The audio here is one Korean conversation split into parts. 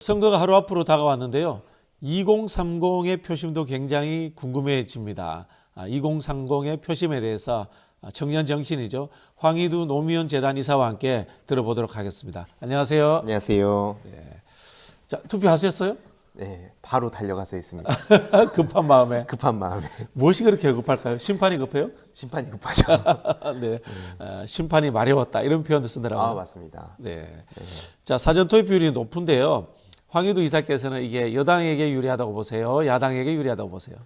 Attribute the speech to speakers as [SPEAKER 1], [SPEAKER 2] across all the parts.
[SPEAKER 1] 선거가 하루 앞으로 다가왔는데요. 2030의 표심도 굉장히 궁금해집니다. 2030의 표심에 대해서 청년 정신이죠. 황희두 노무현 재단 이사와 함께 들어보도록 하겠습니다. 안녕하세요.
[SPEAKER 2] 안녕하세요.
[SPEAKER 1] 자, 투표하셨어요?
[SPEAKER 2] 네, 바로 달려가서 했습니다.
[SPEAKER 1] 급한 마음에.
[SPEAKER 2] 급한 마음에.
[SPEAKER 1] 무엇이 그렇게 급할까요? 심판이 급해요?
[SPEAKER 2] 심판이 급하죠.
[SPEAKER 1] 네, 심판이 마려웠다 이런 표현도 쓰더라고요.
[SPEAKER 2] 아, 맞습니다.
[SPEAKER 1] 네. 자, 사전 투표율이 높은데요. 황희두 이사께서는 이게 여당에게 유리하다고 보세요? 야당에게 유리하다고 보세요?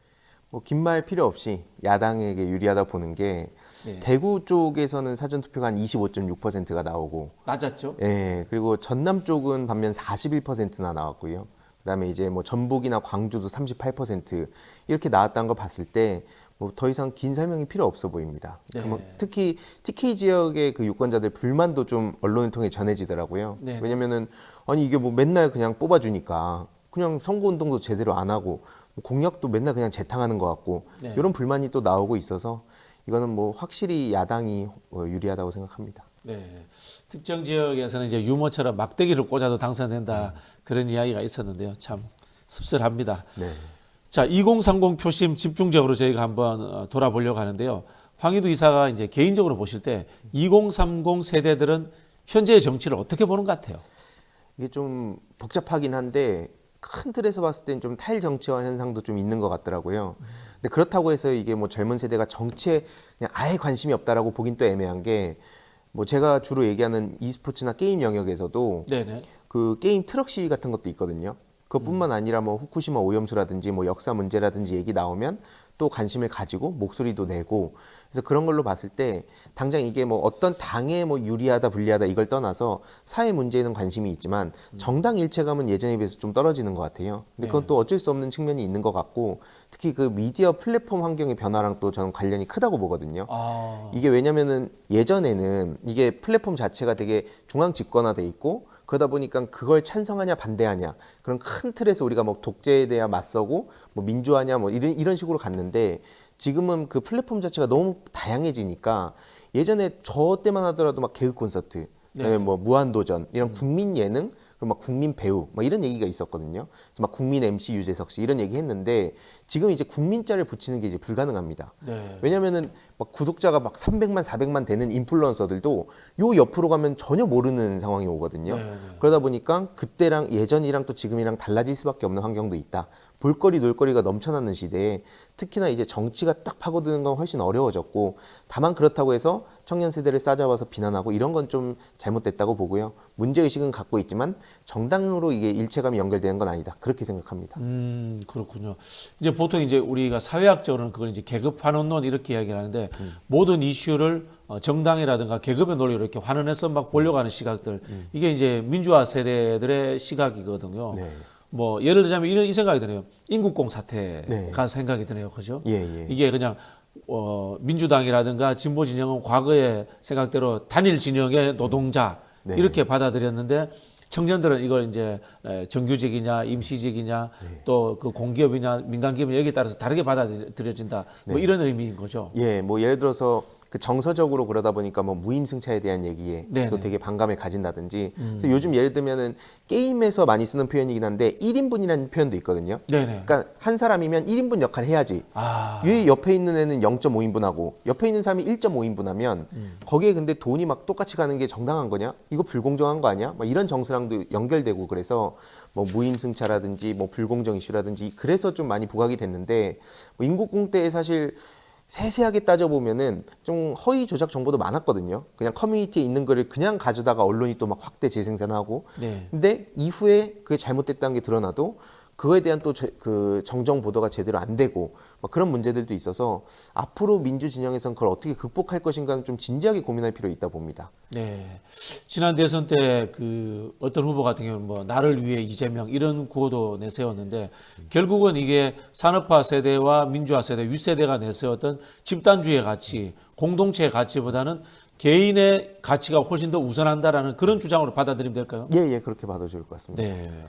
[SPEAKER 2] 뭐 긴 말 필요 없이 야당에게 유리하다 보는 게
[SPEAKER 1] 네.
[SPEAKER 2] 대구 쪽에서는 사전 투표가 한 25.6%가 나오고,
[SPEAKER 1] 낮았죠?
[SPEAKER 2] 예, 그리고 전남 쪽은 반면 41%나 나왔고요. 그다음에 이제 뭐 전북이나 광주도 38% 이렇게 나왔다는 걸 봤을 때 뭐 더 이상 긴 설명이 필요 없어 보입니다.
[SPEAKER 1] 네.
[SPEAKER 2] 뭐 특히 TK 지역의 그 유권자들 불만도 좀 언론을 통해 전해지더라고요.
[SPEAKER 1] 네.
[SPEAKER 2] 왜냐면은 아니 이게 뭐 맨날 그냥 뽑아주니까 그냥 선거운동도 제대로 안 하고 공약도 맨날 그냥 재탕하는 것 같고
[SPEAKER 1] 네.
[SPEAKER 2] 이런 불만이 또 나오고 있어서 이거는 뭐 확실히 야당이 유리하다고 생각합니다.
[SPEAKER 1] 네. 특정 지역에서는 이제 유머처럼 막대기를 꽂아도 당선된다 그런 이야기가 있었는데요. 참 씁쓸합니다.
[SPEAKER 2] 네.
[SPEAKER 1] 자, 2030 표심 집중적으로 저희가 한번 돌아보려고 하는데요. 황희두 이사가 이제 개인적으로 보실 때 2030 세대들은 현재의 정치를 어떻게 보는 것 같아요?
[SPEAKER 2] 이게 좀 복잡하긴 한데 큰 틀에서 봤을 땐 좀 탈정치화 현상도 좀 있는 것 같더라고요. 근데 그렇다고 해서 이게 뭐 젊은 세대가 정치에 그냥 아예 관심이 없다라고 보긴 또 애매한 게 뭐 제가 주로 얘기하는 e스포츠나 게임 영역에서도
[SPEAKER 1] 네네.
[SPEAKER 2] 그 게임 트럭 시위 같은 것도 있거든요. 그것뿐만 아니라 뭐 후쿠시마 오염수라든지 뭐 역사 문제라든지 얘기 나오면 또 관심을 가지고 목소리도 내고 그래서 그런 걸로 봤을 때 당장 이게 뭐 어떤 당에 뭐 유리하다 불리하다 이걸 떠나서 사회 문제에는 관심이 있지만 정당 일체감은 예전에 비해서 좀 떨어지는 것 같아요. 근데 그건 또 어쩔 수 없는 측면이 있는 것 같고 특히 그 미디어 플랫폼 환경의 변화랑 또 저는 관련이 크다고 보거든요. 이게 왜냐면은 예전에는 이게 플랫폼 자체가 되게 중앙 집권화돼 있고 그러다 보니까 그걸 찬성하냐 반대하냐 그런 큰 틀에서 우리가 뭐 독재에 대해 맞서고 뭐 민주화냐 뭐 이런 식으로 갔는데 지금은 그 플랫폼 자체가 너무 다양해지니까 예전에 저 때만 하더라도 막 개그 콘서트, 그다음에 뭐 무한도전 이런 국민 예능 그리고 막 국민 배우 막 이런 얘기가 있었거든요. 그래서 막 국민 MC 유재석 씨 이런 얘기 했는데 지금 이제 국민자를 붙이는 게 이제 불가능합니다.
[SPEAKER 1] 네.
[SPEAKER 2] 왜냐면은 막 구독자가 막 300만, 400만 되는 인플루언서들도 요 옆으로 가면 전혀 모르는 상황이 오거든요.
[SPEAKER 1] 네.
[SPEAKER 2] 그러다 보니까 그때랑 예전이랑 또 지금이랑 달라질 수밖에 없는 환경도 있다. 볼거리, 놀거리가 넘쳐나는 시대에 특히나 이제 정치가 딱 파고드는 건 훨씬 어려워졌고 다만 그렇다고 해서 청년 세대를 싸잡아서 비난하고 이런 건 좀 잘못됐다고 보고요. 문제의식은 갖고 있지만 정당으로 이게 일체감이 연결되는 건 아니다. 그렇게 생각합니다.
[SPEAKER 1] 그렇군요. 이제 보통 이제 우리가 사회학적으로는 그걸 이제 계급 환원론 이렇게 이야기를 하는데 모든 이슈를 정당이라든가 계급의 논리로 이렇게 환원해서 막 보려고 하는 시각들 이게 이제 민주화 세대들의 시각이거든요.
[SPEAKER 2] 네.
[SPEAKER 1] 뭐 예를 들자면 이 생각이 드네요. 인국공 사태가
[SPEAKER 2] 네.
[SPEAKER 1] 생각이 드네요. 그죠?
[SPEAKER 2] 예.
[SPEAKER 1] 이게 그냥 민주당이라든가 진보 진영은 과거의 생각대로 단일 진영의 노동자
[SPEAKER 2] 네.
[SPEAKER 1] 이렇게 받아들였는데 청년들은 이걸 이제 정규직이냐 임시직이냐 또 그 공기업이냐 민간기업이냐 여기에 따라서 다르게 받아들여진다. 뭐 이런 의미인 거죠.
[SPEAKER 2] 예, 뭐 예를 들어서 그 정서적으로 그러다 보니까 뭐 무임승차에 대한 얘기에
[SPEAKER 1] 네네.
[SPEAKER 2] 또 되게 반감을 가진다든지. 그래서 요즘 예를 들면은 게임에서 많이 쓰는 표현이긴 한데 1인분이라는 표현도 있거든요.
[SPEAKER 1] 네네.
[SPEAKER 2] 그러니까 한 사람이면 1인분 역할을 해야지. 왜 옆에 있는 애는 0.5인분 하고 옆에 있는 사람이 1.5인분 하면 거기에 근데 돈이 막 똑같이 가는 게 정당한 거냐? 이거 불공정한 거 아니야? 막 이런 정서랑도 연결되고 그래서 뭐 무임승차라든지 뭐 불공정 이슈라든지 그래서 좀 많이 부각이 됐는데 뭐 인국공 때에 사실 세세하게 따져보면은 좀 허위 조작 정보도 많았거든요. 그냥 커뮤니티에 있는 거를 그냥 가져다가 언론이 또 막 확대 재생산하고.
[SPEAKER 1] 네.
[SPEAKER 2] 근데 이후에 그게 잘못됐다는 게 드러나도 그거에 대한 또 그 정정 보도가 제대로 안 되고 막 그런 문제들도 있어서 앞으로 민주 진영에서는 그걸 어떻게 극복할 것인가는 좀 진지하게 고민할 필요 있다 봅니다.
[SPEAKER 1] 네. 지난 대선 때 그 어떤 후보 같은 경우는 뭐 나를 위해 이재명 이런 구호도 내세웠는데 결국은 이게 산업화 세대와 민주화 세대, 윗세대가 내세웠던 집단주의 가치, 공동체의 가치보다는 개인의 가치가 훨씬 더 우선한다라는 그런 주장으로 받아들이면 될까요?
[SPEAKER 2] 예, 그렇게 봐도 좋을 것 같습니다.
[SPEAKER 1] 네.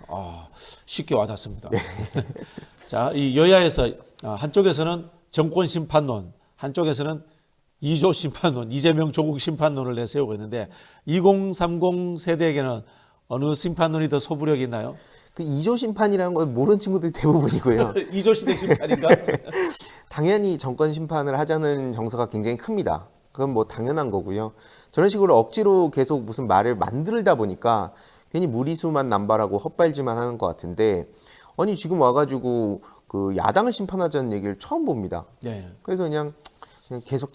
[SPEAKER 1] 쉽게 와닿습니다. 자, 이 여야에서 한쪽에서는 정권 심판론, 한쪽에서는 이조 심판론, 이재명 조국 심판론을 내세우고 있는데 2030 세대에게는 어느 심판론이 더 소부력이 있나요?
[SPEAKER 2] 그 이조 심판이라는 걸 모르는 친구들 대부분이고요.
[SPEAKER 1] 이조 시대 심판인가?
[SPEAKER 2] 당연히 정권 심판을 하자는 정서가 굉장히 큽니다. 그건 뭐 당연한 거고요. 저런 식으로 억지로 계속 무슨 말을 만들다 보니까 괜히 무리수만 남발하고 헛발질만 하는 것 같은데, 아니 지금 와가지고 그 야당을 심판하자는 얘기를 처음 봅니다.
[SPEAKER 1] 네.
[SPEAKER 2] 그래서 그냥 계속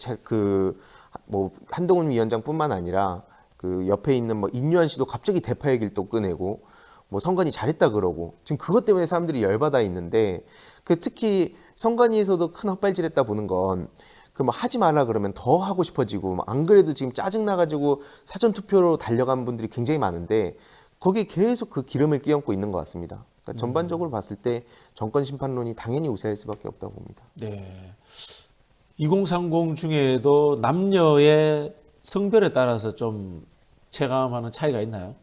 [SPEAKER 2] 뭐 한동훈 위원장뿐만 아니라 그 옆에 있는 뭐 인류한 씨도 갑자기 대파 얘기를 또 꺼내고 뭐 선관위 잘했다 그러고 지금 그것 때문에 사람들이 열받아 있는데, 그 특히 선관위에서도 큰 헛발질했다 보는 건 그 뭐 하지 말라 그러면 더 하고 싶어지고, 안 그래도 지금 짜증 나가지고 사전 투표로 달려간 분들이 굉장히 많은데 거기에 계속 그 기름을 끼얹고 있는 것 같습니다. 그러니까 전반적으로 봤을 때 정권 심판론이 당연히 우세할 수밖에 없다고 봅니다.
[SPEAKER 1] 네. 2030 중에도 남녀의 성별에 따라서 좀 체감하는 차이가 있나요?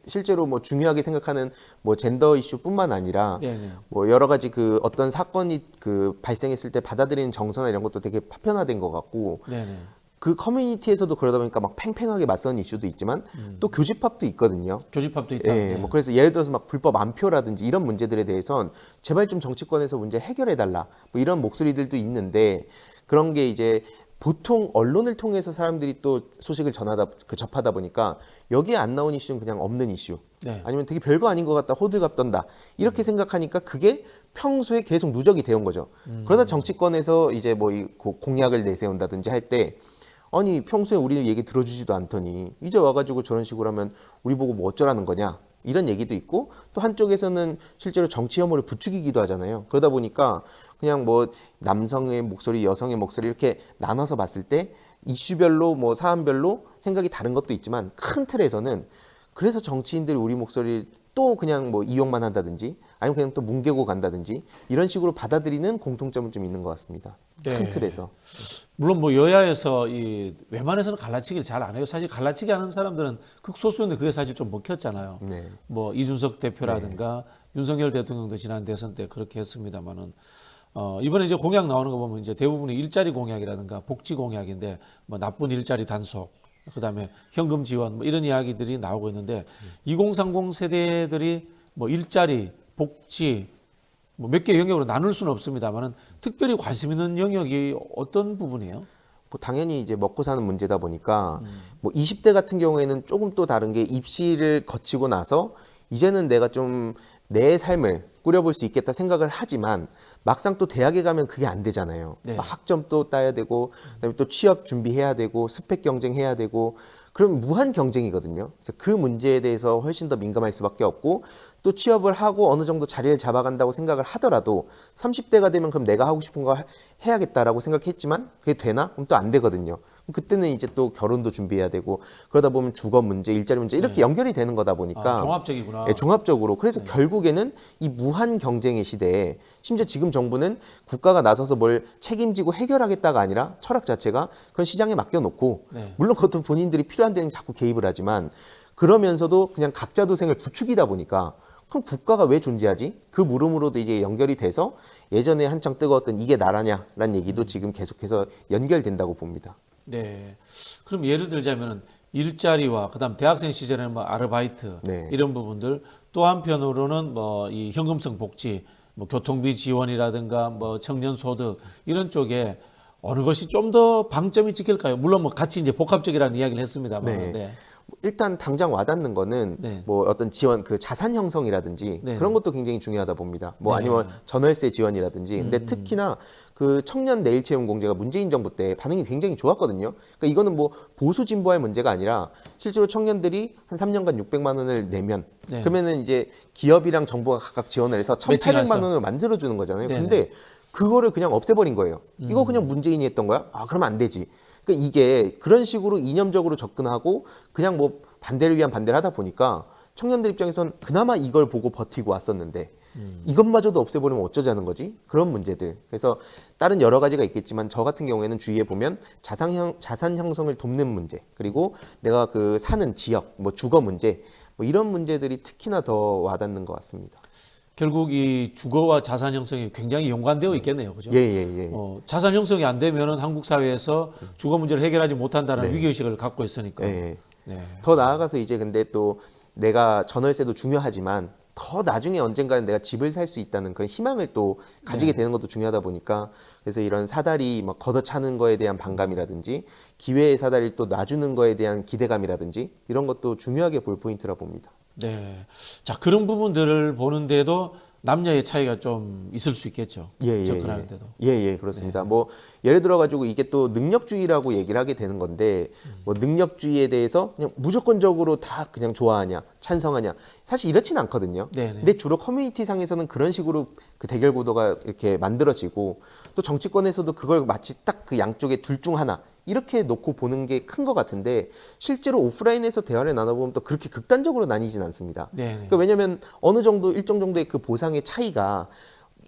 [SPEAKER 2] 실제로 뭐 중요하게 생각하는 뭐 젠더 이슈뿐만 아니라
[SPEAKER 1] 네네.
[SPEAKER 2] 뭐 여러 가지 그 어떤 사건이 그 발생했을 때 받아들이는 정서나 이런 것도 되게 파편화된 것 같고,
[SPEAKER 1] 네네.
[SPEAKER 2] 그 커뮤니티에서도 그러다 보니까 막 팽팽하게 맞서는 이슈도 있지만 또 교집합도 있거든요.
[SPEAKER 1] 교집합도 있다.
[SPEAKER 2] 예,
[SPEAKER 1] 네.
[SPEAKER 2] 뭐 그래서 예를 들어서 막 불법 안표라든지 이런 문제들에 대해선 제발 좀 정치권에서 문제 해결해 달라, 뭐 이런 목소리들도 있는데, 그런 게 이제 보통 언론을 통해서 사람들이 또 소식을 접하다 보니까 여기에 안 나온 이슈는 그냥 없는 이슈,
[SPEAKER 1] 네.
[SPEAKER 2] 아니면 되게 별거 아닌 것 같다, 호들갑 떤다, 이렇게 생각하니까 그게 평소에 계속 누적이 되온 거죠. 그러다 정치권에서 이제 뭐 이 공약을 내세운다든지 할 때, 아니 평소에 우리 얘기 들어주지도 않더니 이제 와가지고 저런 식으로 하면 우리 보고 뭐 어쩌라는 거냐, 이런 얘기도 있고, 또 한쪽에서는 실제로 정치 혐오를 부추기기도 하잖아요. 그러다 보니까 그냥 뭐 남성의 목소리, 여성의 목소리 이렇게 나눠서 봤을 때 이슈별로 뭐 사안별로 생각이 다른 것도 있지만, 큰 틀에서는 그래서 정치인들이 우리 목소리를 또 그냥 뭐 이용만 한다든지 아니면 그냥 또 뭉개고 간다든지 이런 식으로 받아들이는 공통점은 좀 있는 것 같습니다. 큰
[SPEAKER 1] 네.
[SPEAKER 2] 틀에서.
[SPEAKER 1] 물론 뭐 여야에서 이 웬만해서는 갈라치기를 잘 안 해요. 사실 갈라치기 하는 사람들은 극소수인데 그게 사실 좀 먹혔잖아요.
[SPEAKER 2] 네.
[SPEAKER 1] 뭐 이준석 대표라든가 윤석열 대통령도 지난 대선 때 그렇게 했습니다만은 이번에 이제 공약 나오는 거 보면 이제 대부분이 일자리 공약이라든가 복지 공약인데, 뭐 나쁜 일자리 단속, 그다음에 현금 지원 뭐 이런 이야기들이 나오고 있는데, 2030 세대들이 뭐 일자리, 복지 뭐 몇 개 영역으로 나눌 수는 없습니다만은 특별히 관심 있는 영역이 어떤 부분이에요?
[SPEAKER 2] 뭐 당연히 이제 먹고 사는 문제다 보니까 뭐 20대 같은 경우에는 조금 또 다른 게, 입시를 거치고 나서 이제는 내가 좀 내 삶을 꾸려볼 수 있겠다 생각을 하지만 막상 또 대학에 가면 그게 안 되잖아요.
[SPEAKER 1] 네.
[SPEAKER 2] 학점 또 따야 되고, 그다음에 또 취업 준비해야 되고, 스펙 경쟁해야 되고, 그럼 무한 경쟁이거든요. 그래서 그 문제에 대해서 훨씬 더 민감할 수밖에 없고, 또 취업을 하고 어느 정도 자리를 잡아간다고 생각을 하더라도 30대가 되면 그럼 내가 하고 싶은 거 해야겠다라고 생각했지만 그게 되나? 그럼 또 안 되거든요. 그때는 이제 또 결혼도 준비해야 되고, 그러다 보면 주거 문제, 일자리 문제 이렇게 연결이 되는 거다 보니까
[SPEAKER 1] 종합적이구나.
[SPEAKER 2] 예, 종합적으로. 그래서 결국에는 이 무한 경쟁의 시대에, 심지어 지금 정부는 국가가 나서서 뭘 책임지고 해결하겠다가 아니라 철학 자체가 그건 시장에 맡겨놓고,
[SPEAKER 1] 네.
[SPEAKER 2] 물론 그것도 본인들이 필요한 데는 자꾸 개입을 하지만 그러면서도 그냥 각자 도생을 부추기다 보니까, 그럼 국가가 왜 존재하지? 그 물음으로도 이제 연결이 돼서 예전에 한창 뜨거웠던 이게 나라냐라는 얘기도 지금 계속해서 연결된다고 봅니다.
[SPEAKER 1] 네. 그럼 예를 들자면 일자리와 그다음 대학생 시절에는 뭐 아르바이트
[SPEAKER 2] 네.
[SPEAKER 1] 이런 부분들, 또 한편으로는 뭐 이 현금성 복지, 뭐 교통비 지원이라든가 뭐 청년 소득 이런 쪽에 어느 것이 좀 더 방점이 찍힐까요? 물론 뭐 같이 이제 복합적이라는 이야기를 했습니다만.
[SPEAKER 2] 네.
[SPEAKER 1] 네.
[SPEAKER 2] 일단 당장 와닿는 거는
[SPEAKER 1] 네.
[SPEAKER 2] 뭐 어떤 지원, 그 자산 형성이라든지
[SPEAKER 1] 네.
[SPEAKER 2] 그런 것도 굉장히 중요하다 봅니다. 뭐
[SPEAKER 1] 네.
[SPEAKER 2] 아니면 전월세 지원이라든지. 근데 특히나 그 청년 내일 채용 공제가 문재인 정부 때 반응이 굉장히 좋았거든요. 그러니까 이거는 뭐 보수 진보의 문제가 아니라 실제로 청년들이 한 3년간 600만 원을 내면
[SPEAKER 1] 네.
[SPEAKER 2] 그러면은 이제 기업이랑 정부가 각각 지원을 해서 1,800만
[SPEAKER 1] 매칭해서.
[SPEAKER 2] 원을 만들어 주는 거잖아요.
[SPEAKER 1] 네네.
[SPEAKER 2] 근데 그거를 그냥 없애버린 거예요. 이거 그냥 문재인이 했던 거야? 아, 그러면 안 되지. 그러니까 이게 그런 식으로 이념적으로 접근하고 그냥 뭐 반대를 위한 반대를 하다 보니까 청년들 입장에선 그나마 이걸 보고 버티고 왔었는데 이것마저도 없애버리면 어쩌자는 거지? 그런 문제들. 그래서 다른 여러 가지가 있겠지만 저 같은 경우에는 주위에 보면 자산 형성을 돕는 문제, 그리고 내가 그 사는 지역, 뭐 주거 문제, 뭐 이런 문제들이 특히나 더 와닿는 것 같습니다.
[SPEAKER 1] 결국 이 주거와 자산 형성이 굉장히 연관되어 있겠네요. 그죠?
[SPEAKER 2] 예.
[SPEAKER 1] 자산 형성이 안 되면은 한국 사회에서 주거 문제를 해결하지 못한다는 위기의식을 갖고 있으니까.
[SPEAKER 2] 예.
[SPEAKER 1] 네.
[SPEAKER 2] 더 나아가서 이제 근데 또 내가 전월세도 중요하지만 더 나중에 언젠가는 내가 집을 살 수 있다는 그런 희망을 또 가지게 되는 것도 중요하다 보니까 그래서 이런 사다리 막 걷어차는 거에 대한 반감이라든지 기회의 사다리를 또 놔주는 거에 대한 기대감이라든지 이런 것도 중요하게 볼 포인트라 봅니다.
[SPEAKER 1] 네. 자, 그런 부분들을 보는데도 남녀의 차이가 좀 있을 수 있겠죠. 접근하는데도.
[SPEAKER 2] 예, 그렇습니다. 뭐 예를 들어 가지고 이게 또 능력주의라고 얘기를 하게 되는 건데 뭐 능력주의에 대해서 그냥 무조건적으로 다 그냥 좋아하냐, 찬성하냐. 사실 이렇진 않거든요.
[SPEAKER 1] 네네.
[SPEAKER 2] 근데 주로 커뮤니티 상에서는 그런 식으로 그 대결 구도가 이렇게 만들어지고 또 정치권에서도 그걸 마치 딱 그 양쪽에 둘 중 하나 이렇게 놓고 보는 게 큰 것 같은데 실제로 오프라인에서 대화를 나눠보면 또 그렇게 극단적으로 나뉘진 않습니다.
[SPEAKER 1] 네네.
[SPEAKER 2] 그러니까 왜냐하면 어느 정도 일정 정도의 그 보상의 차이가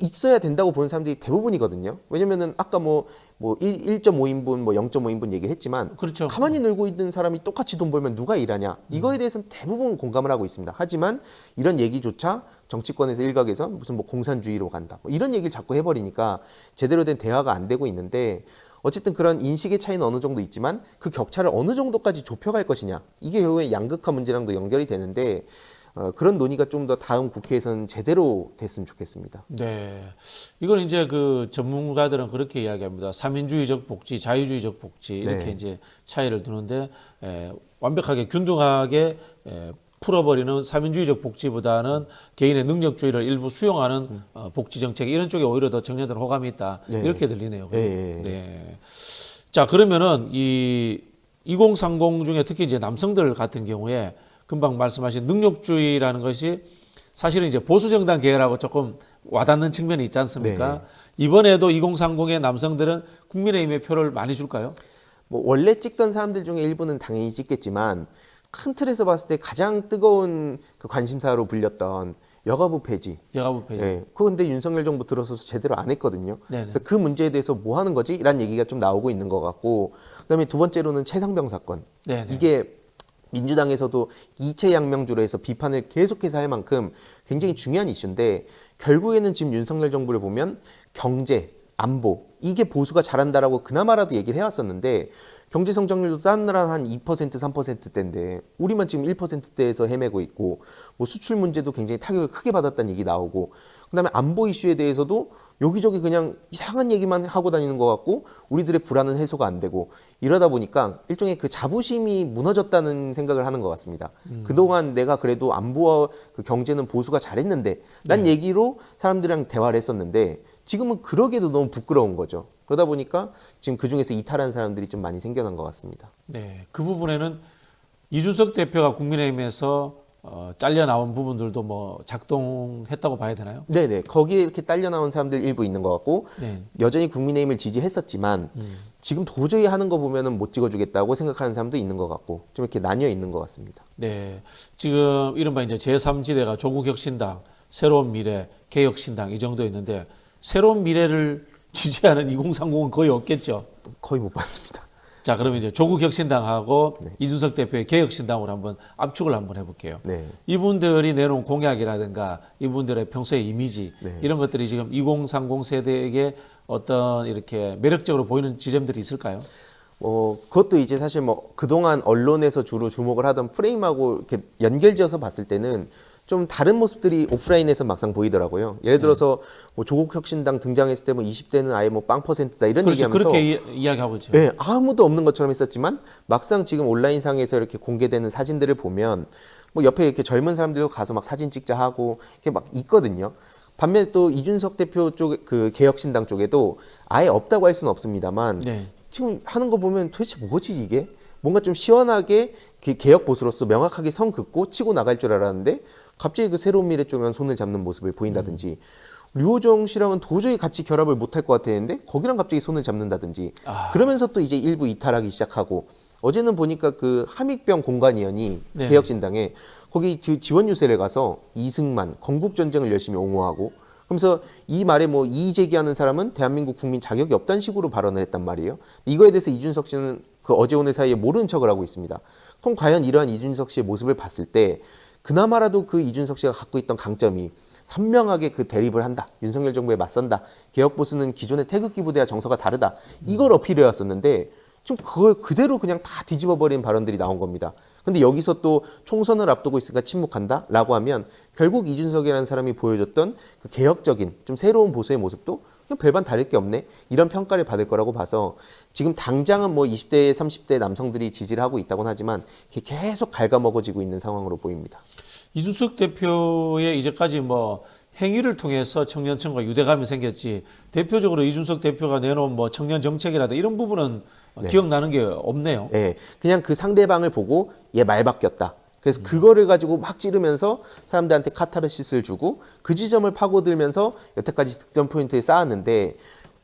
[SPEAKER 2] 있어야 된다고 보는 사람들이 대부분이거든요. 왜냐면은 아까 뭐 1.5인분, 뭐 0.5인분 얘기했지만
[SPEAKER 1] 그렇죠.
[SPEAKER 2] 가만히 놀고 있는 사람이 똑같이 돈 벌면 누가 일하냐? 이거에 대해서는 대부분 공감을 하고 있습니다. 하지만 이런 얘기조차 정치권에서 일각에서 무슨 뭐 공산주의로 간다. 뭐 이런 얘기를 자꾸 해버리니까 제대로 된 대화가 안 되고 있는데 어쨌든 그런 인식의 차이는 어느 정도 있지만 그 격차를 어느 정도까지 좁혀갈 것이냐. 이게 결국에 양극화 문제랑도 연결이 되는데 그런 논의가 좀 더 다음 국회에서는 제대로 됐으면 좋겠습니다.
[SPEAKER 1] 네. 이건 이제 그 전문가들은 그렇게 이야기합니다. 삼인주의적 복지, 자유주의적 복지 이렇게
[SPEAKER 2] 네.
[SPEAKER 1] 이제 차이를 두는데 완벽하게 균등하게 풀어버리는 삼인주의적 복지보다는 개인의 능력주의를 일부 수용하는 복지 정책 이런 쪽에 오히려 더 청년들 호감이 있다.
[SPEAKER 2] 네.
[SPEAKER 1] 이렇게 들리네요.
[SPEAKER 2] 네.
[SPEAKER 1] 네. 자, 그러면은 이 2030 중에 특히 이제 남성들 같은 경우에 금방 말씀하신 능력주의라는 것이 사실은 이제 보수정당 계열하고 조금 와닿는 측면이 있지 않습니까?
[SPEAKER 2] 네.
[SPEAKER 1] 이번에도 2030의 남성들은 국민의힘에 표를 많이 줄까요?
[SPEAKER 2] 뭐 원래 찍던 사람들 중에 일부는 당연히 찍겠지만 큰 틀에서 봤을 때 가장 뜨거운 그 관심사로 불렸던 여가부 폐지.
[SPEAKER 1] 여가부 폐지.
[SPEAKER 2] 네. 그거 근데 윤석열 정부 들어서서 제대로 안 했거든요.
[SPEAKER 1] 네네.
[SPEAKER 2] 그래서 그 문제에 대해서 뭐 하는 거지? 이란 얘기가 좀 나오고 있는 것 같고 그다음에 두 번째로는 최상병 사건.
[SPEAKER 1] 네네.
[SPEAKER 2] 이게 민주당에서도 이채양명주로 해서 비판을 계속해서 할 만큼 굉장히 중요한 이슈인데 결국에는 지금 윤석열 정부를 보면 경제, 안보 이게 보수가 잘한다라고 그나마라도 얘기를 해왔었는데 경제 성장률도 딴 나라 한 2%, 3%대인데 우리만 지금 1%대에서 헤매고 있고 뭐 수출 문제도 굉장히 타격을 크게 받았다는 얘기 나오고 그다음에 안보 이슈에 대해서도 여기저기 그냥 이상한 얘기만 하고 다니는 것 같고 우리들의 불안은 해소가 안 되고 이러다 보니까 일종의 그 자부심이 무너졌다는 생각을 하는 것 같습니다. 그동안 내가 그래도 안보와 그 경제는 보수가 잘했는데 란 얘기로 사람들이랑 대화를 했었는데 지금은 그러기에도 너무 부끄러운 거죠. 그러다 보니까 지금 그중에서 이탈한 사람들이 좀 많이 생겨난 것 같습니다.
[SPEAKER 1] 네. 그 부분에는 이준석 대표가 국민의힘에서 잘려 나온 부분들도 뭐 작동했다고 봐야 되나요?
[SPEAKER 2] 네네. 거기에 이렇게 딸려 나온 사람들 일부 있는 것 같고
[SPEAKER 1] 네.
[SPEAKER 2] 여전히 국민의힘을 지지했었지만 지금 도저히 하는 거 보면은 못 찍어주겠다고 생각하는 사람도 있는 것 같고 좀 이렇게 나뉘어 있는 것 같습니다.
[SPEAKER 1] 네. 지금 이른바 이제 제3지대가 조국혁신당, 새로운 미래, 개혁신당 이 정도 있는데 새로운 미래를 지지하는 2030은 거의 없겠죠.
[SPEAKER 2] 거의 못 봤습니다.
[SPEAKER 1] 자, 그러면 이제 조국혁신당하고 이준석 대표의 개혁신당으로 한번 압축을 한번 해볼게요.
[SPEAKER 2] 네.
[SPEAKER 1] 이분들이 내놓은 공약이라든가 이분들의 평소의 이미지 이런 것들이 지금 2030 세대에게 어떤 이렇게 매력적으로 보이는 지점들이 있을까요?
[SPEAKER 2] 그것도 이제 사실 뭐 그동안 언론에서 주로 주목을 하던 프레임하고 이렇게 연결지어서 봤을 때는 좀 다른 모습들이 오프라인에서 막상 보이더라고요. 예를 들어서 뭐 조국혁신당 등장했을 때 뭐 20대는 아예 뭐 빵 퍼센트다 이런
[SPEAKER 1] 그렇죠.
[SPEAKER 2] 얘기하면서
[SPEAKER 1] 그렇게 이야기하고 있죠.
[SPEAKER 2] 네, 아무도 없는 것처럼 했었지만 막상 지금 온라인상에서 이렇게 공개되는 사진들을 보면 뭐 옆에 이렇게 젊은 사람들도 가서 막 사진 찍자 하고 이렇게 막 있거든요. 반면에 또 이준석 대표 쪽 그 개혁신당 쪽에도 아예 없다고 할 수는 없습니다만
[SPEAKER 1] 네.
[SPEAKER 2] 지금 하는 거 보면 도대체 뭐지 이게? 뭔가 좀 시원하게 개혁 보수로서 명확하게 선 긋고 치고 나갈 줄 알았는데 갑자기 그 새로운 미래 쪽에 손을 잡는 모습을 보인다든지 류호정 씨랑은 도저히 같이 결합을 못할 것 같았는데 거기랑 갑자기 손을 잡는다든지 그러면서 또 이제 일부 이탈하기 시작하고 어제는 보니까 그 함익병 공관위원이
[SPEAKER 1] 네.
[SPEAKER 2] 개혁신당에 거기 지원 유세를 가서 이승만 건국전쟁을 열심히 옹호하고 그러면서 이 말에 뭐 이의 제기하는 사람은 대한민국 국민 자격이 없다는 식으로 발언을 했단 말이에요. 이거에 대해서 이준석 씨는 그 어제 오늘 사이에 모르는 척을 하고 있습니다. 그럼 과연 이러한 이준석 씨의 모습을 봤을 때 그나마라도 그 이준석 씨가 갖고 있던 강점이 선명하게 그 대립을 한다. 윤석열 정부에 맞선다. 개혁보수는 기존의 태극기 부대와 정서가 다르다. 이걸 어필해 왔었는데 좀 그걸 그대로 그냥 다 뒤집어버린 발언들이 나온 겁니다. 근데 여기서 또 총선을 앞두고 있으니까 침묵한다라고 하면 결국 이준석이라는 사람이 보여줬던 그 개혁적인 좀 새로운 보수의 모습도 그냥 별반 다를 게 없네 이런 평가를 받을 거라고 봐서 지금 당장은 뭐 20대 30대 남성들이 지지를 하고 있다고는 하지만 계속 갉아먹어지고 있는 상황으로 보입니다.
[SPEAKER 1] 이준석 대표의 이제까지 뭐 행위를 통해서 청년층과 유대감이 생겼지 대표적으로 이준석 대표가 내놓은 뭐 청년 정책이라든 이런 부분은 기억나는 게 없네요.
[SPEAKER 2] 네, 그냥 그 상대방을 보고 얘 말 바뀌었다. 그래서 그거를 가지고 막 찌르면서 사람들한테 카타르시스를 주고 그 지점을 파고들면서 여태까지 득점 포인트를 쌓았는데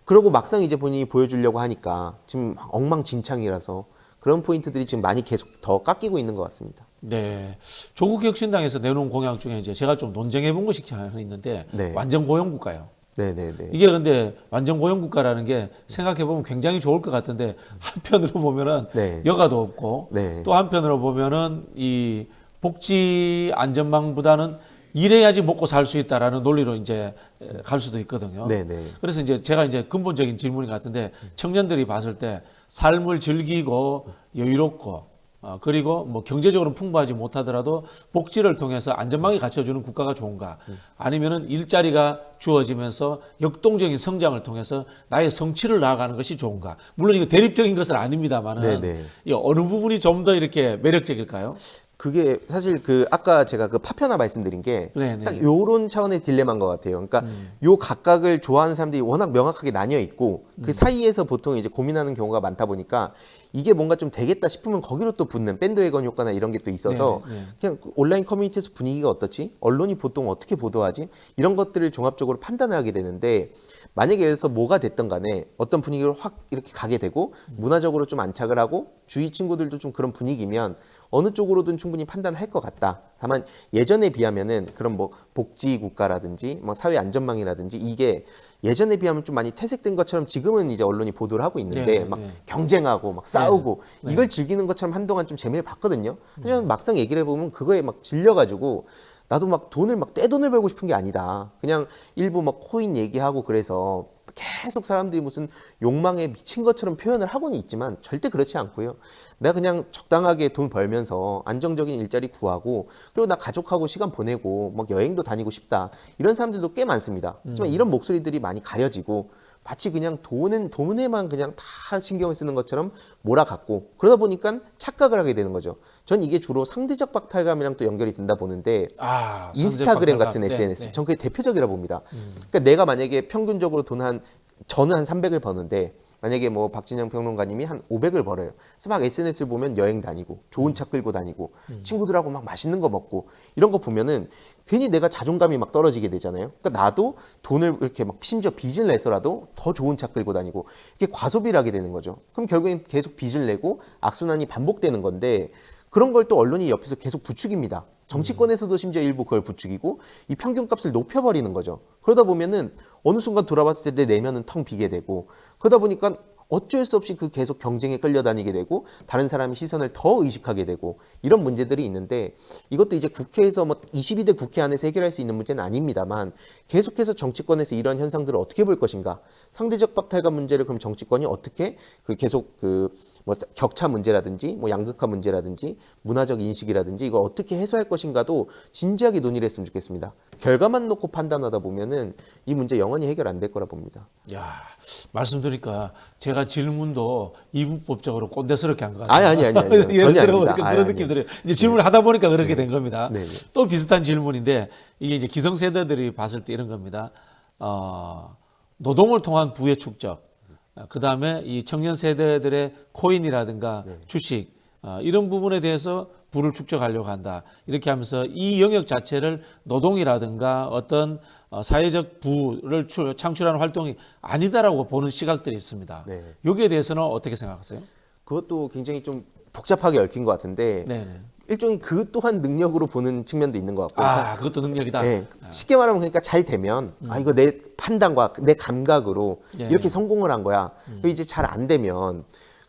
[SPEAKER 2] 그러고 막상 이제 본인이 보여주려고 하니까 지금 엉망진창이라서 그런 포인트들이 지금 많이 계속 더 깎이고 있는 것 같습니다.
[SPEAKER 1] 네. 조국혁신당에서 내놓은 공약 중에 이제 제가 좀 논쟁해 본 것이 하나 있는데
[SPEAKER 2] 네.
[SPEAKER 1] 완전 고용국가요.
[SPEAKER 2] 네네네.
[SPEAKER 1] 이게 근데 완전 고용국가라는 게 생각해 보면 굉장히 좋을 것 같은데 한편으로 보면은
[SPEAKER 2] 네.
[SPEAKER 1] 여가도 없고
[SPEAKER 2] 네.
[SPEAKER 1] 또 한편으로 보면은 이 복지 안전망보다는 일해야지 먹고 살 수 있다라는 논리로 이제 갈 수도 있거든요.
[SPEAKER 2] 네네.
[SPEAKER 1] 그래서 이제 제가 이제 근본적인 질문이 같은데 청년들이 봤을 때 삶을 즐기고 여유롭고 그리고 뭐 경제적으로 풍부하지 못하더라도 복지를 통해서 안전망이 갖춰주는 국가가 좋은가 아니면은 일자리가 주어지면서 역동적인 성장을 통해서 나의 성취를 나아가는 것이 좋은가 물론 이거 대립적인 것은 아닙니다만은
[SPEAKER 2] 네네.
[SPEAKER 1] 이 어느 부분이 좀 더 이렇게 매력적일까요?
[SPEAKER 2] 그게 사실 그 아까 제가 그 파편화 말씀드린 게
[SPEAKER 1] 네네.
[SPEAKER 2] 딱 요런 차원의 딜레마인 것 같아요. 그러니까 요 각각을 좋아하는 사람들이 워낙 명확하게 나뉘어 있고 그 사이에서 보통 이제 고민하는 경우가 많다 보니까 이게 뭔가 좀 되겠다 싶으면 거기로 또 붙는 밴드웨건 효과나 이런 게 또 있어서
[SPEAKER 1] 네네.
[SPEAKER 2] 그냥 온라인 커뮤니티에서 분위기가 어떻지? 언론이 보통 어떻게 보도하지? 이런 것들을 종합적으로 판단을 하게 되는데 만약에 예를 들어서 뭐가 됐든 간에 어떤 분위기로 확 이렇게 가게 되고 문화적으로 좀 안착을 하고 주위 친구들도 좀 그런 분위기면 어느 쪽으로든 충분히 판단할 것 같다. 다만 예전에 비하면은 그런 뭐 복지 국가라든지 뭐 사회 안전망이라든지 이게 예전에 비하면 좀 많이 퇴색된 것처럼 지금은 이제 언론이 보도를 하고 있는데
[SPEAKER 1] 네,
[SPEAKER 2] 막
[SPEAKER 1] 네.
[SPEAKER 2] 경쟁하고 막 싸우고 이걸 즐기는 것처럼 한동안 좀 재미를 봤거든요. 하지만 막상 얘기를 해보면 그거에 막 질려가지고 나도 막 돈을 막 떼돈을 벌고 싶은 게 아니다. 그냥 일부 막 코인 얘기하고 그래서 계속 사람들이 무슨 욕망에 미친 것처럼 표현을 하고는 있지만 절대 그렇지 않고요. 내가 그냥 적당하게 돈 벌면서 안정적인 일자리 구하고 그리고 나 가족하고 시간 보내고 막 여행도 다니고 싶다. 이런 사람들도 꽤 많습니다. 하지만 이런 목소리들이 많이 가려지고 마치 그냥 돈에만 그냥 다 신경을 쓰는 것처럼 몰아갖고 그러다 보니까 착각을 하게 되는 거죠. 전 이게 주로 상대적 박탈감이랑 또 연결이 된다 보는데 인스타그램 같은
[SPEAKER 1] 네,
[SPEAKER 2] SNS
[SPEAKER 1] 네.
[SPEAKER 2] 전 그게 대표적이라 봅니다. 그러니까 내가 만약에 평균적으로 저는 한 300을 버는데 만약에 뭐 박진영 평론가님이 한 500을 벌어요. 그래서 막 SNS를 보면 여행 다니고 좋은 차 끌고 다니고 친구들하고 막 맛있는 거 먹고 이런 거 보면은 괜히 내가 자존감이 막 떨어지게 되잖아요. 그러니까 나도 돈을 이렇게 막 심지어 빚을 내서라도 더 좋은 차 끌고 다니고 이게 과소비를 하게 되는 거죠. 그럼 결국엔 계속 빚을 내고 악순환이 반복되는 건데 그런 걸 또 언론이 옆에서 계속 부추깁니다. 정치권에서도 심지어 일부 그걸 부추기고 이 평균값을 높여버리는 거죠. 그러다 보면은 어느 순간 돌아봤을 때 내 내면은 텅 비게 되고 그러다 보니까 어쩔 수 없이 그 계속 경쟁에 끌려다니게 되고 다른 사람의 시선을 더 의식하게 되고 이런 문제들이 있는데 이것도 이제 국회에서 뭐 22대 국회 안에서 해결할 수 있는 문제는 아닙니다만 계속해서 정치권에서 이런 현상들을 어떻게 볼 것인가 상대적 박탈감 문제를 그럼 정치권이 어떻게 계속 뭐 격차 문제라든지 뭐 양극화 문제라든지 문화적 인식이라든지 이걸 어떻게 해소할 것인가도 진지하게 논의를 했으면 좋겠습니다. 결과만 놓고 판단하다 보면은 이 문제 영원히 해결 안 될 거라 봅니다.
[SPEAKER 1] 야, 말씀드리니까 제가 질문도 이분법적으로 꼰대스럽게 한 것 같아요.
[SPEAKER 2] 아니.
[SPEAKER 1] 예를
[SPEAKER 2] 전혀
[SPEAKER 1] 들어보니까
[SPEAKER 2] 아닙니다.
[SPEAKER 1] 그런 느낌 들어요. 이제 질문을 하다 보니까 그렇게 된 겁니다.
[SPEAKER 2] 네.
[SPEAKER 1] 또 비슷한 질문인데 이게 이제 기성세대들이 봤을 때 이런 겁니다. 노동을 통한 부의 축적, 그 다음에 이 청년 세대들의 코인이라든가 주식 이런 부분에 대해서 부를 축적하려고 한다. 이렇게 하면서 이 영역 자체를 노동이라든가 어떤 사회적 부를 창출하는 활동이 아니다라고 보는 시각들이 있습니다.
[SPEAKER 2] 네.
[SPEAKER 1] 여기에 대해서는 어떻게 생각하세요?
[SPEAKER 2] 그것도 굉장히 좀 복잡하게 얽힌 것 같은데
[SPEAKER 1] 네네.
[SPEAKER 2] 일종의 그 또한 능력으로 보는 측면도 있는 것 같고
[SPEAKER 1] 그것도 능력이다.
[SPEAKER 2] 네, 쉽게 말하면 그러니까 잘 되면 이거 내 판단과 내 감각으로
[SPEAKER 1] 예,
[SPEAKER 2] 이렇게
[SPEAKER 1] 예.
[SPEAKER 2] 성공을 한 거야. 그리고 이제 잘 안 되면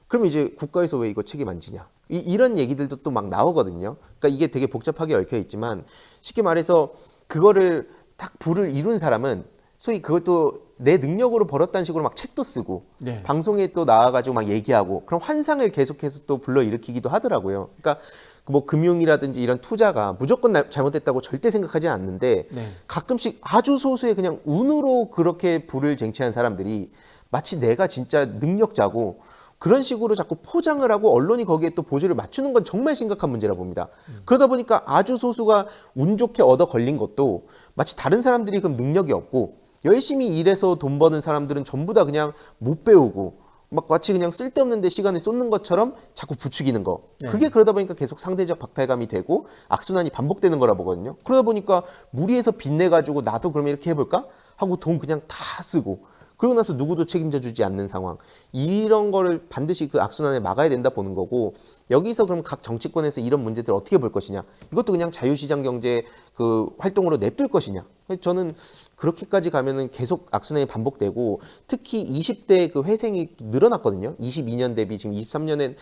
[SPEAKER 2] 그럼 이제 국가에서 왜 이거 책임 안 지냐? 이런 얘기들도 또 막 나오거든요. 그러니까 이게 되게 복잡하게 얽혀 있지만 쉽게 말해서 그거를 딱 부를 이룬 사람은 소위 그것도 내 능력으로 벌었다는 식으로 막 책도 쓰고
[SPEAKER 1] 네.
[SPEAKER 2] 방송에 또 나와가지고 막 얘기하고 그런 환상을 계속해서 또 불러일으키기도 하더라고요. 그러니까 뭐 금융이라든지 이런 투자가 무조건 잘못됐다고 절대 생각하지 않는데
[SPEAKER 1] 네.
[SPEAKER 2] 가끔씩 아주 소수의 그냥 운으로 그렇게 부를 쟁취한 사람들이 마치 내가 진짜 능력자고 그런 식으로 자꾸 포장을 하고 언론이 거기에 또 보조를 맞추는 건 정말 심각한 문제라 봅니다. 그러다 보니까 아주 소수가 운 좋게 얻어 걸린 것도 마치 다른 사람들이 그럼 능력이 없고 열심히 일해서 돈 버는 사람들은 전부 다 그냥 못 배우고 막 마치 그냥 쓸데없는 데 시간을 쏟는 것처럼 자꾸 부추기는 거. 그게 그러다 보니까 계속 상대적 박탈감이 되고 악순환이 반복되는 거라 보거든요. 그러다 보니까 무리해서 빚내가지고 나도 그러면 이렇게 해볼까? 하고 돈 그냥 다 쓰고 그러고 나서 누구도 책임져 주지 않는 상황. 이런 거를 반드시 그 악순환을 막아야 된다 보는 거고 여기서 그럼 각 정치권에서 이런 문제들을 어떻게 볼 것이냐. 이것도 그냥 자유시장 경제 그 활동으로 냅둘 것이냐. 저는 그렇게까지 가면은 계속 악순환이 반복되고 특히 20대 그 회생이 늘어났거든요. 22년 대비 지금 23년엔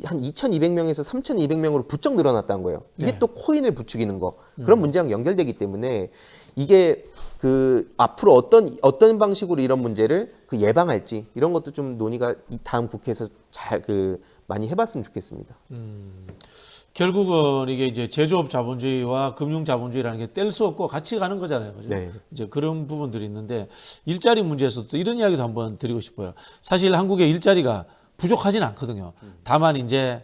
[SPEAKER 2] 한 2,200명에서 3,200명으로 부쩍 늘어났다는 거예요. 이게
[SPEAKER 1] 네.
[SPEAKER 2] 또 코인을 부추기는 거. 그런 문제랑 연결되기 때문에 이게 그 앞으로 어떤 방식으로 이런 문제를 그 예방할지 이런 것도 좀 논의가 이 다음 국회에서 잘 그 많이 해봤으면 좋겠습니다.
[SPEAKER 1] 결국은 이게 이제 제조업 자본주의와 금융 자본주의라는 게 뗄 수 없고 같이 가는 거잖아요. 그죠?
[SPEAKER 2] 네.
[SPEAKER 1] 이제 그런 부분들이 있는데 일자리 문제에서 또 이런 이야기도 한번 드리고 싶어요. 사실 한국의 일자리가 부족하진 않거든요. 다만 이제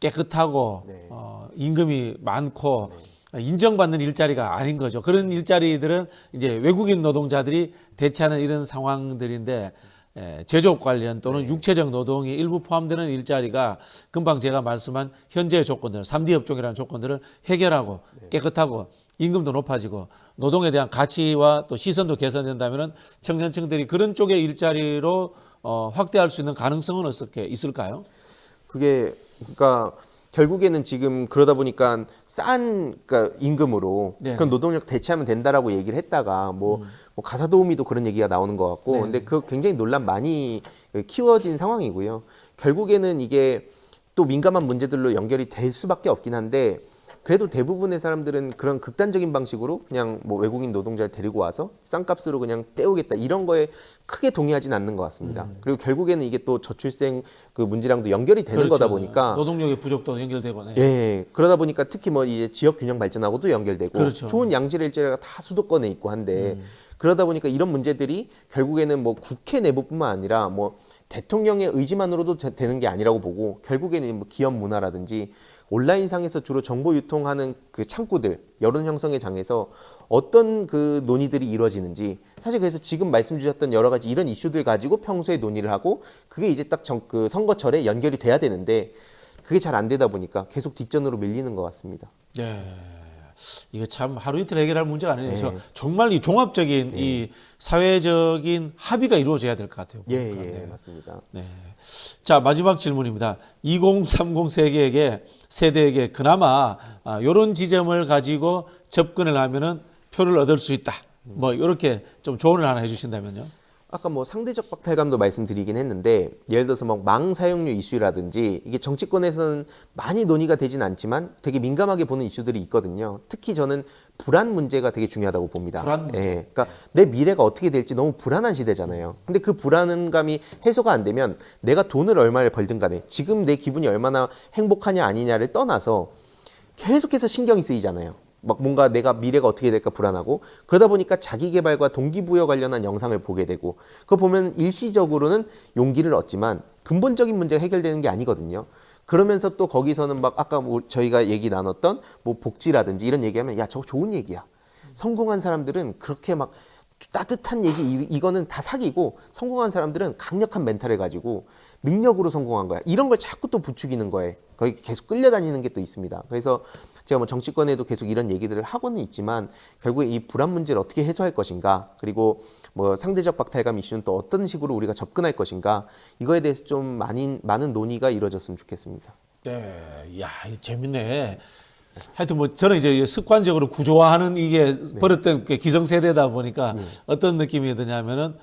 [SPEAKER 1] 깨끗하고
[SPEAKER 2] 네.
[SPEAKER 1] 임금이 많고 인정받는 일자리가 아닌 거죠. 그런 일자리들은 이제 외국인 노동자들이 대체하는 이런 상황들인데 제조업 관련 또는 육체적 노동이 일부 포함되는 일자리가 금방 제가 말씀한 현재의 조건들, 3D 업종이라는 조건들을 해결하고 깨끗하고 임금도 높아지고 노동에 대한 가치와 또 시선도 개선된다면 청년층들이 그런 쪽의 일자리로 확대할 수 있는 가능성은 어떻게 있을까요?
[SPEAKER 2] 그게 그러니까 결국에는 지금 그러다 보니까 싼 그러니까 임금으로
[SPEAKER 1] 네.
[SPEAKER 2] 그런 노동력 대체하면 된다라고 얘기를 했다가 뭐 가사 도우미도 그런 얘기가 나오는 것 같고
[SPEAKER 1] 네.
[SPEAKER 2] 근데 그 굉장히 논란 많이 키워진 상황이고요. 결국에는 이게 또 민감한 문제들로 연결이 될 수밖에 없긴 한데 그래도 대부분의 사람들은 그런 극단적인 방식으로 그냥 뭐 외국인 노동자를 데리고 와서 싼 값으로 그냥 떼오겠다 이런 거에 크게 동의하진 않는 것 같습니다. 그리고 결국에는 이게 또 저출생 그 문제랑도 연결이 되는
[SPEAKER 1] 그렇죠.
[SPEAKER 2] 거다 보니까
[SPEAKER 1] 노동력의 부족도 연결되고 네.
[SPEAKER 2] 예, 그러다 보니까 특히 뭐 이제 지역 균형 발전하고도 연결되고
[SPEAKER 1] 그렇죠.
[SPEAKER 2] 좋은 양질의 일자리가 다 수도권에 있고 한데 그러다 보니까 이런 문제들이 결국에는 뭐 국회 내부뿐만 아니라 뭐 대통령의 의지만으로도 되는 게 아니라고 보고 결국에는 뭐 기업 문화라든지 온라인상에서 주로 정보 유통하는 그 창구들 여론 형성의 장에서 어떤 그 논의들이 이루어지는지 사실 그래서 지금 말씀 주셨던 여러 가지 이런 이슈들 가지고 평소에 논의를 하고 그게 이제 딱 그 선거철에 연결이 돼야 되는데 그게 잘 안 되다 보니까 계속 뒷전으로 밀리는 것 같습니다.
[SPEAKER 1] 네. 이거 참 하루 이틀 해결할 문제가 아니에요.
[SPEAKER 2] 네.
[SPEAKER 1] 그래서 정말 이 종합적인 이 사회적인 합의가 이루어져야 될 것 같아요.
[SPEAKER 2] 예,
[SPEAKER 1] 보니까.
[SPEAKER 2] 예,
[SPEAKER 1] 네.
[SPEAKER 2] 맞습니다.
[SPEAKER 1] 네. 자, 마지막 질문입니다. 2030 세대에게 그나마 이런 지점을 가지고 접근을 하면은 표를 얻을 수 있다. 뭐 이렇게 좀 조언을 하나 해주신다면요.
[SPEAKER 2] 아까 뭐 상대적 박탈감도 말씀드리긴 했는데 예를 들어서 뭐 망 사용료 이슈라든지 이게 정치권에서는 많이 논의가 되진 않지만 되게 민감하게 보는 이슈들이 있거든요. 특히 저는 불안 문제가 되게 중요하다고 봅니다.
[SPEAKER 1] 불안 문제.
[SPEAKER 2] 예, 그러니까 내 미래가 어떻게 될지 너무 불안한 시대잖아요. 근데 그 불안감이 해소가 안 되면 내가 돈을 얼마를 벌든 간에 지금 내 기분이 얼마나 행복하냐 아니냐를 떠나서 계속해서 신경이 쓰이잖아요. 막 뭔가 내가 미래가 어떻게 될까 불안하고 그러다 보니까 자기 개발과 동기부여 관련한 영상을 보게 되고 그거 보면 일시적으로는 용기를 얻지만 근본적인 문제가 해결되는 게 아니거든요. 그러면서 또 거기서는 막 아까 뭐 저희가 얘기 나눴던 뭐 복지라든지 이런 얘기하면 야 저거 좋은 얘기야. 성공한 사람들은 그렇게 막 따뜻한 얘기 이거는 다 사기고 성공한 사람들은 강력한 멘탈을 가지고 능력으로 성공한 거야. 이런 걸 자꾸 또 부추기는 거예요. 거기 계속 끌려다니는 게 또 있습니다. 그래서 제가 뭐 정치권에도 계속 이런 얘기들을 하고는 있지만 결국에 이 불안 문제를 어떻게 해소할 것인가 그리고 뭐 상대적 박탈감 이슈는 또 어떤 식으로 우리가 접근할 것인가 이거에 대해서 좀 많은 논의가 이루어졌으면 좋겠습니다.
[SPEAKER 1] 네. 야, 이거 재밌네. 하여튼 뭐 저는 이제 습관적으로 구조화하는 이게 버릇된 기성세대다 보니까 어떤 느낌이 드냐면은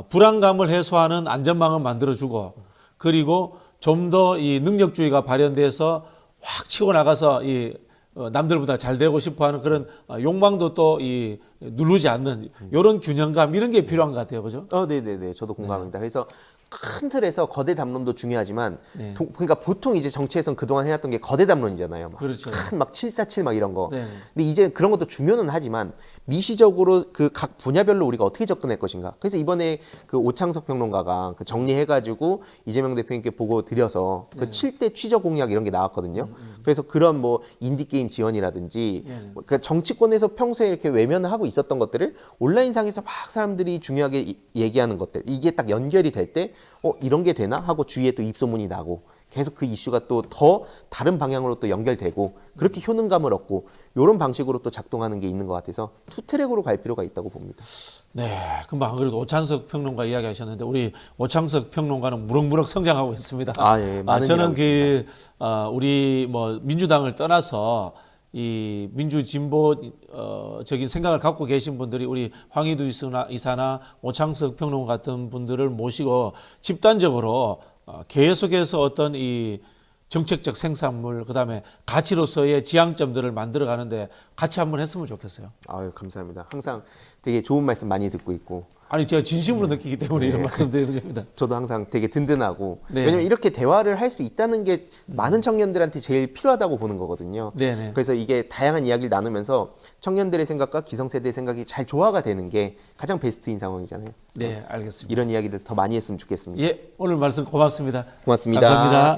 [SPEAKER 1] 불안감을 해소하는 안전망을 만들어주고 그리고 좀 더 이 능력주의가 발현돼서 확 치고 나가서 이 남들보다 잘 되고 싶어하는 그런 욕망도 또 이 누르지 않는 이런 균형감 이런 게 필요한 것 같아요, 그죠?
[SPEAKER 2] 네네네. 저도 공감합니다. 그래서 큰 틀에서 거대 담론도 중요하지만
[SPEAKER 1] 네.
[SPEAKER 2] 그러니까 보통 이제 정치에선 그동안 해왔던 게 거대 담론이잖아요.
[SPEAKER 1] 그렇죠.
[SPEAKER 2] 큰막 747 막 이런 거.
[SPEAKER 1] 네.
[SPEAKER 2] 근데 이제 그런 것도 중요는 하지만 미시적으로 그 각 분야별로 우리가 어떻게 접근할 것인가. 그래서 이번에 그 오창석 평론가가 그 정리해가지고 이재명 대표님께 보고 드려서 그 7대 취저 공약 이런 게 나왔거든요. 그래서 그런 뭐 인디게임 지원이라든지 그 정치권에서 평소에 이렇게 외면하고 있었던 것들을 온라인상에서 막 사람들이 중요하게 얘기하는 것들 이게 딱 연결이 될 때 이런 게 되나 하고 주위에 또 입소문이 나고 계속 그 이슈가 또 더 다른 방향으로 또 연결되고 그렇게 효능감을 얻고 이런 방식으로 또 작동하는 게 있는 것 같아서 투 트랙으로 갈 필요가 있다고 봅니다.
[SPEAKER 1] 네, 금방 안 그래도 오창석 평론가 이야기하셨는데 우리 오창석 평론가는 무럭무럭 성장하고 있습니다.
[SPEAKER 2] 예, 많은
[SPEAKER 1] 저는
[SPEAKER 2] 일
[SPEAKER 1] 우리 뭐 민주당을 떠나서 이 민주 진보 적인 생각을 갖고 계신 분들이 우리 황희두 이사나 오창석 평론가 같은 분들을 모시고 집단적으로 계속해서 어떤 이 정책적 생산물 그다음에 가치로서의 지향점들을 만들어 가는데 같이 한번 했으면 좋겠어요.
[SPEAKER 2] 아유, 감사합니다. 항상 되게 좋은 말씀 많이 듣고 있고
[SPEAKER 1] 아니 제가 진심으로 느끼기 때문에 이런 말씀 드리는 겁니다.
[SPEAKER 2] 저도 항상 되게 든든하고
[SPEAKER 1] 네.
[SPEAKER 2] 왜냐면 이렇게 대화를 할 수 있다는 게 많은 청년들한테 제일 필요하다고 보는 거거든요.
[SPEAKER 1] 네네.
[SPEAKER 2] 그래서 이게 다양한 이야기를 나누면서 청년들의 생각과 기성세대의 생각이 잘 조화가 되는 게 가장 베스트인 상황이잖아요.
[SPEAKER 1] 네, 알겠습니다.
[SPEAKER 2] 이런 이야기들 더 많이 했으면 좋겠습니다.
[SPEAKER 1] 예, 오늘 말씀 고맙습니다.
[SPEAKER 2] 고맙습니다.
[SPEAKER 1] 감사합니다.